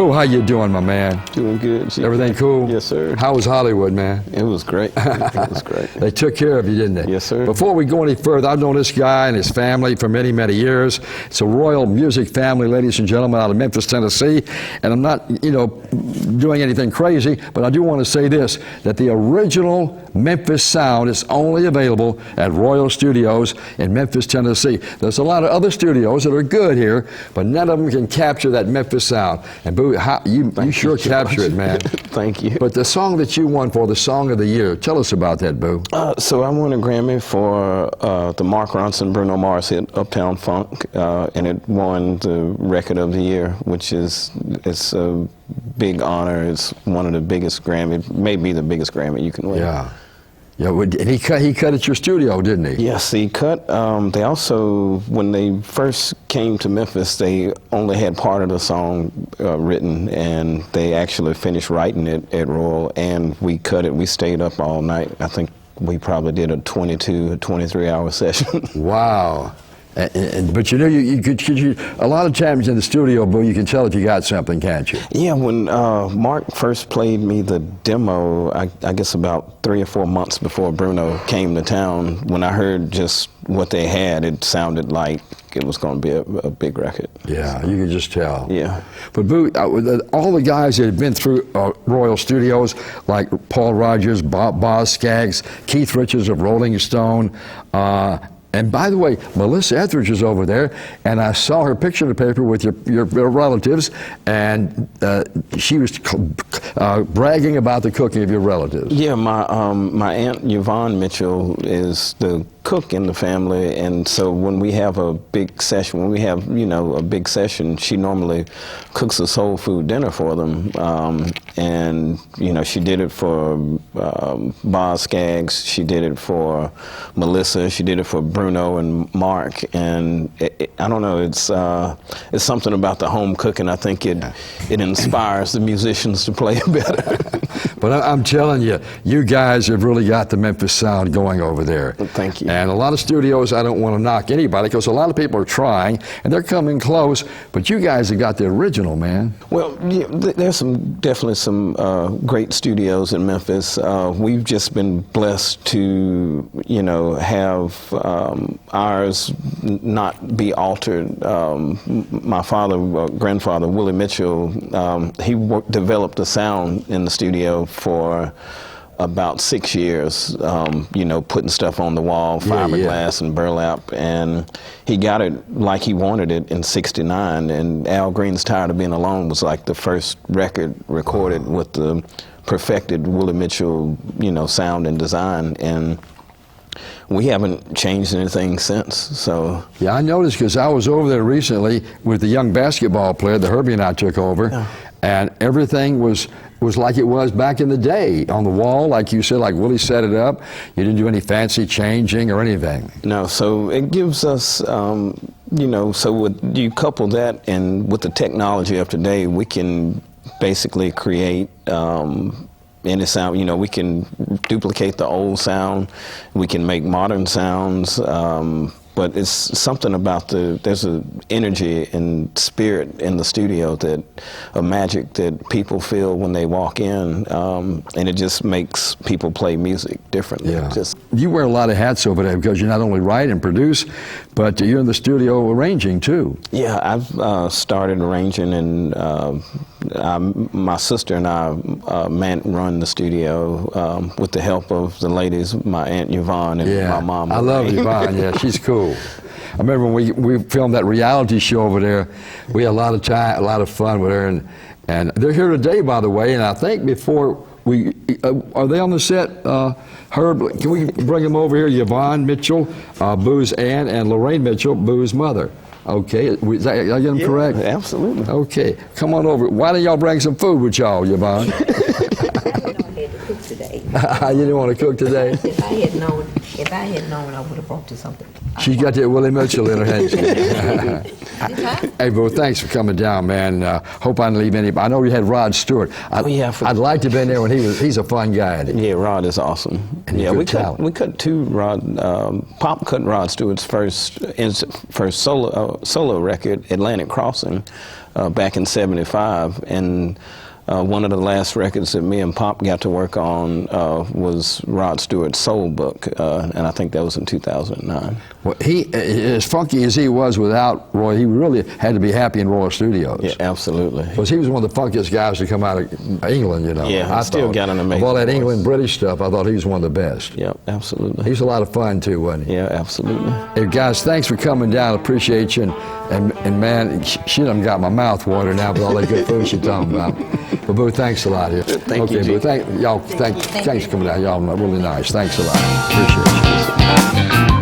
Boo, how you doing, my man? Doing good. Everything cool? Yes, sir. How was Hollywood, man? It was great. It was great. They took care of you, didn't they? Yes, sir. Before we go any further, I've known this guy and his family for many, many years. It's a royal music family, ladies and gentlemen, out of Memphis, Tennessee. And I'm not, doing anything crazy, but I do want to say this, that the original Memphis sound is only available at Royal Studios in Memphis, Tennessee. There's a lot of other studios that are good here, but none of them can capture that Memphis sound. And Boo, you sure capture it, man. Thank you. But the song that you won for the Song of the Year, tell us about that, Boo. So I won a Grammy for the Mark Ronson, Bruno Mars hit Uptown Funk, and it won the Record of the Year, which it's a big honor. It's one of the biggest Grammy, maybe the biggest Grammy you can win. Yeah. Yeah, and he cut at your studio, didn't he? Yes, he cut. They also, when they first came to Memphis, they only had part of the song written, and they actually finished writing it at Royal, and we cut it. We stayed up all night. I think we probably did a 23-hour session. Wow. But you could a lot of times in the studio, Boo, you can tell if you got something, can't you? Yeah, when Mark first played me the demo, I guess about 3 or 4 months before Bruno came to town, when I heard just what they had, it sounded like it was going to be a big record. Yeah, you could just tell. Yeah. But Boo, all the guys that have been through Royal Studios, like Paul Rodgers, Boz Scaggs, Keith Richards of Rolling Stone, and by the way, Melissa Etheridge is over there, and I saw her picture in the paper with your relatives, and she was bragging about the cooking of your relatives. Yeah, my Aunt Yvonne Mitchell is the cook in the family, and so when we have a big session, a big session, she normally cooks a soul food dinner for them, and she did it for Boz Scaggs, she did it for Melissa, she did it for Bruno and Mark, and I don't know, it's something about the home cooking. I think it inspires the musicians to play better. But I'm telling you, you guys have really got the Memphis sound going over there. Well, thank you. And a lot of studios, I don't want to knock anybody, because a lot of people are trying, and they're coming close, but you guys have got the original, man. Well, yeah, there's definitely some great studios in Memphis. We've just been blessed to, have ours not be altered. My grandfather, Willie Mitchell, he developed the sound in the studio for about 6 years, putting stuff on the wall, fiberglass and burlap, and he got it like he wanted it in '69, and Al Green's Tired of Being Alone was like the first record recorded with the perfected Willie Mitchell, sound and design, and we haven't changed anything since. So yeah, I noticed, because I was over there recently with the young basketball player that Herbie and I took over, and everything was like it was back in the day on the wall, like you said, like Willie set it up. You didn't do any fancy changing or anything. No, so it gives us, so you couple that and with the technology of today, we can basically create any sound. We can duplicate the old sound, we can make modern sounds, but it's something about there's an energy and spirit in the studio, a magic that people feel when they walk in, and it just makes people play music differently. Yeah. You wear a lot of hats over there, because you not only write and produce, but you're in the studio arranging too. Yeah, I've started arranging, and my sister and I run the studio with the help of the ladies, my Aunt Yvonne and my mom. I love Yvonne. Yeah, she's cool. I remember when we filmed that reality show over there, we had a lot of fun with her, and they're here today, by the way, and I think before are they on the set? Herb, can we bring them over here? Yvonne Mitchell, Boo's aunt, and Lorraine Mitchell, Boo's mother. Okay, did I get them correct? Absolutely. Okay, come on over. Why don't y'all bring some food with y'all, Yvonne? Today. You didn't want to cook today? If I had known, I would have brought you something. She's got that Willie Mitchell in her hand. Hey, Boo, thanks for coming down, man. Hope I didn't leave anybody. I know you had Rod Stewart. I'd like to have been there when he's a fun guy. Yeah, Rod is awesome. And we cut two Pop cut Rod Stewart's first solo record, Atlantic Crossing. back in '75, and one of the last records that me and Pop got to work on was Rod Stewart's Soul Book, and I think that was in 2009. Well, as funky as he was without Roy, he really had to be happy in Royal Studios. Yeah, absolutely. Because he was one of the funkiest guys to come out of England, you know. Yeah, I still got an amazing of all that voice. England British stuff, I thought he was one of the best. Yeah, absolutely. He was a lot of fun too, wasn't he? Yeah, absolutely. Hey guys, thanks for coming down. Appreciate you. And man, she done got my mouth watered now with all that good food she's talking about. But Boo, thanks a lot. Thank you, Boo, G. thanks for coming down. Y'all are really nice. Thanks a lot. Appreciate you.